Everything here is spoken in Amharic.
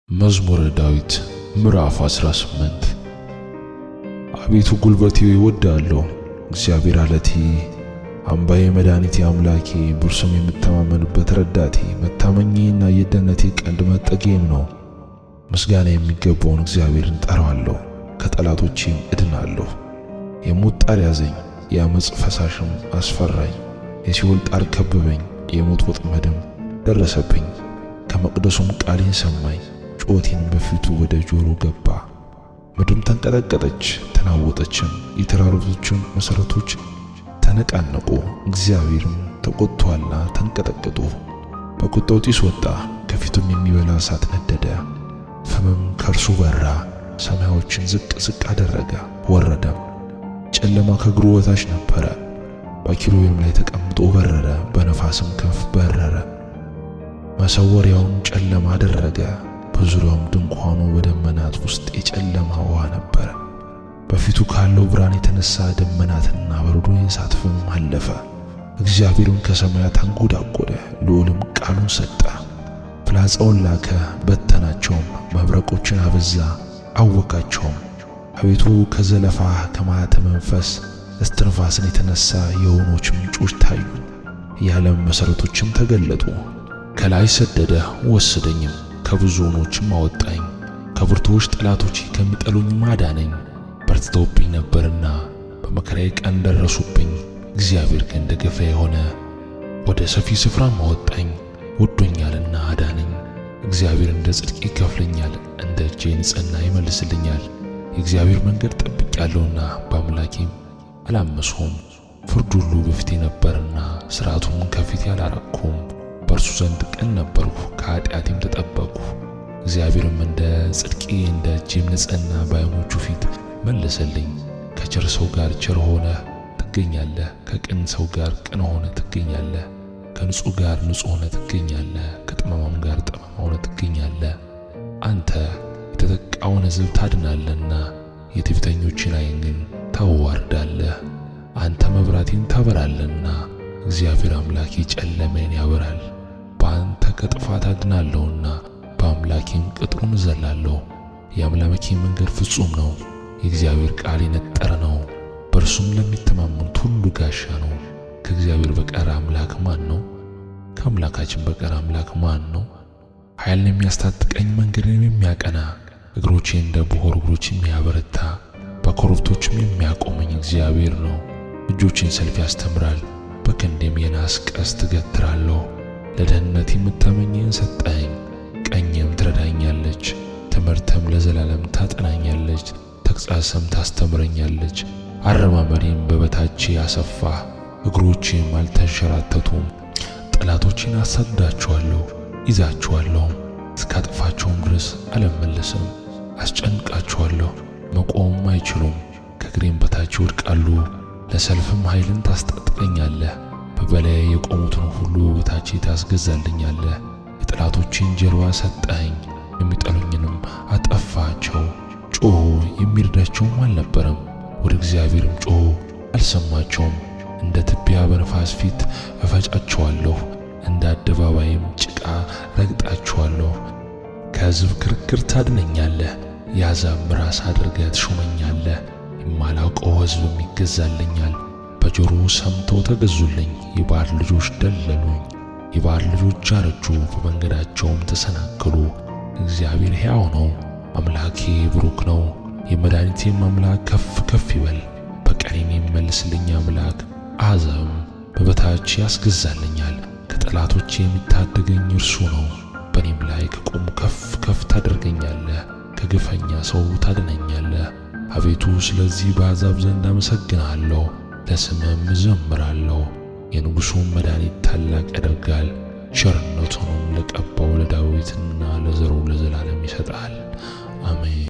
መዝሙረ ዳዊት ምዕራፍ 18 አቤቱ ጉልበቴ እወድሃለሁ። እግዚአብሔር ዓለቴ፣ አምባዬ፣ መድኃኒቴ፣ አምላኬ፣ በእርሱም የምተማመንበት ረዳቴ፣ መታመኛዬና የደህንነቴ ቀንድ መጠጊያዬም ነው። ምስጋና የሚገባውን እግዚአብሔርን ጠራዋለሁ፣ ከጠላቶቼም እድናለሁ። የሞት ጣር ያዘኝ፣ የዓመፅ ፈሳሽም አስፈራኝ። የሲኦል ጣር ከበበኝ፣ የሞት ወጥመድም ደረሰብኝ። ከመቅደሱም ቃሌን ሰማኝ፣ ጩኸቴንም በፊቱ ወደ ጆሮ ገባ። ምድርም ተንቀጠቀጠች ተናወጠችም፣ የተራሮቶችም መሠረቶች ተነቃነቁ። እግዚአብሔርም ተቆጥቶአልና ተንቀጠቀጡ። በቁጣው ጢስ ወጣ፣ ከፊቱም የሚበላ እሳት ነደደ። ፍምም ከእርሱ በራ፣ ሰማዮችን ዝቅ ዝቅ አደረገ ወረደም። ጨለማ ከእግሩ በታች ነበረ። በኪሩቤልም ላይ ተቀምጦ በረረ፣ በነፋስም ክንፍ በረረ። መሰወሪያውን ጨለማ አደረገ፣ በዙሪያውም ድንኳኑ በደመናት ውስጥ የጨለማ ውሃ ነበረ። በፊቱ ካለው ብርሃን የተነሳ ደመናትና በረዶ የእሳት ፍም አለፈ። እግዚአብሔርም ከሰማያት አንጎዳጎደ፣ ልዑልም ቃሉን ሰጠ። ፍላጻውን ላከ፣ በተናቸውም፣ መብረቆችን አበዛ፣ አወካቸውም። አቤቱ ከዘለፋህ ከመዓትህ መንፈስ እስትንፋስን የተነሳ የወኖች ምንጮች ታዩ፣ የዓለም መሠረቶችም ተገለጡ። ከላይ ሰደደ ወሰደኝም፣ ከብዙ ወኖችም አወጣኝ። ከብርቱዎች ጠላቶች ከሚጠሉኝም አዳነኝ። በርትተውብኝ ነበርና በመከራዬ ቀን ደረሱብኝ። እግዚአብሔር ግን ደገፋዬ ሆነ፣ ወደ ሰፊ ስፍራም አወጣኝ። ወዶኛልና አዳነኝ። እግዚአብሔር እንደ ጽድቄ ይከፍለኛል፣ እንደ እጄ ንጽሕና ይመልስልኛል። የእግዚአብሔር መንገድ ጠብቄአለሁና በአምላኬም አላመፅሁም። ፍርዱ ሁሉ በፊቴ ነበርና ሥርዓቱን ከፊቴ አላራቅሁም። በእርሱ ዘንድ ቅን ነበርሁ፣ ከኃጢአቴም ተጠበቅሁ። እግዚአብሔርም እንደ ጽድቄ እንደ እጄም ንጽሕና በዓይኖቹ ፊት መለሰልኝ። ከቸር ሰው ጋር ቸር ሆነህ ትገኛለህ፣ ከቅን ሰው ጋር ቅን ሆነህ ትገኛለህ። ከንጹሕ ጋር ንጹሕ ሆነህ ትገኛለህ፣ ከጠማማም ጋር ጠማማ ሆነህ ትገኛለህ። አንተ የተጠቃውን ሕዝብ ታድናለህና የትዕቢተኞችን ዓይን ግን ታዋርዳለህ። አንተ መብራቴን ታበራለህና እግዚአብሔር አምላኬ ጨለማዬን ያበራል። በአንተ ከጥፋት አድናለሁና በአምላኬም ቅጥሩን እዘላለሁ። የአምላኬ መንገድ ፍጹም ነው፣ የእግዚአብሔር ቃል የነጠረ ነው። በእርሱም ለሚተማመኑት ሁሉ ጋሻ ነው። ከእግዚአብሔር በቀር አምላክ ማን ነው? ከአምላካችን በቀር አምላክ ማን ነው? ኃይልን የሚያስታጥቀኝ መንገድን የሚያቀና እግሮቼን እንደ ብሖር እግሮች የሚያበረታ በኮረብቶችም የሚያቆመኝ እግዚአብሔር ነው። እጆቼን ሰልፍ ያስተምራል፣ በክንዴም የናስ ቀስት እገትራለሁ። ለደህንነት የምታመኘኝ ሰጠኸኝ፣ ቀኝም ትረዳኛለች። ትምህርትም ለዘላለም ታጠናኛለች፣ ተግሣጽም ታስተምረኛለች። አረማመዴም በበታቼ አሰፋህ፣ እግሮቼም አልተንሸራተቱም። ጠላቶቼን አሳድዳቸዋለሁ፣ ይዛቸዋለሁ፣ እስካጠፋቸውም ድረስ አልመለስም። አስጨንቃቸዋለሁ፣ መቆምም አይችሉም። ከእግሬም በታች ይወድቃሉ። ለሰልፍም ኃይልን ታስታጥቀኛለህ። በበላዬ የቆሙትን ሁሉ በታቼ ታስገዛልኛለህ። የጠላቶቼን ጀርባ ሰጠኸኝ፣ የሚጠሉኝንም አጠፋቸው። ጮኹ፣ የሚረዳቸውም አልነበረም። ወደ እግዚአብሔርም ጮኹ፣ አልሰማቸውም። እንደ ትቢያ በነፋስ ፊት እፈጫቸዋለሁ፣ እንደ አደባባይም ጭቃ ረግጣቸዋለሁ። ከሕዝብ ክርክር ታድነኛለህ፣ የአሕዛብም ራስ አድርገህ ትሾመኛለህ። የማላውቀው ሕዝብም ይገዛልኛል። በጆሮ ሰምተው ተገዙልኝ፣ የባሕር ልጆች ደለሉኝ። የባሕር ልጆች አረጁ፣ በመንገዳቸውም ተሰናከሉ። እግዚአብሔር ሕያው ነው፣ አምላኬ ብሩክ ነው። የመድኃኒቴም አምላክ ከፍ ከፍ ይበል። በቀኔም የሚመልስልኝ አምላክ አሕዛብም በበታቼ ያስገዛልኛል። ከጠላቶቼ የሚታደገኝ እርሱ ነው። በእኔም ላይ ከቆሙ ከፍ ከፍ ታደርገኛለህ፣ ከግፈኛ ሰው ታድነኛለህ። አቤቱ ስለዚህ በአሕዛብ ዘንድ አመሰግንሃለሁ፣ ለስምህም እዘምራለሁ። የንጉሡም መድኃኒት ታላቅ ያደርጋል፣ ቸርነቱንም ለቀባው ለዳዊትና ለዘሩ ለዘላለም ይሰጣል። አሜን።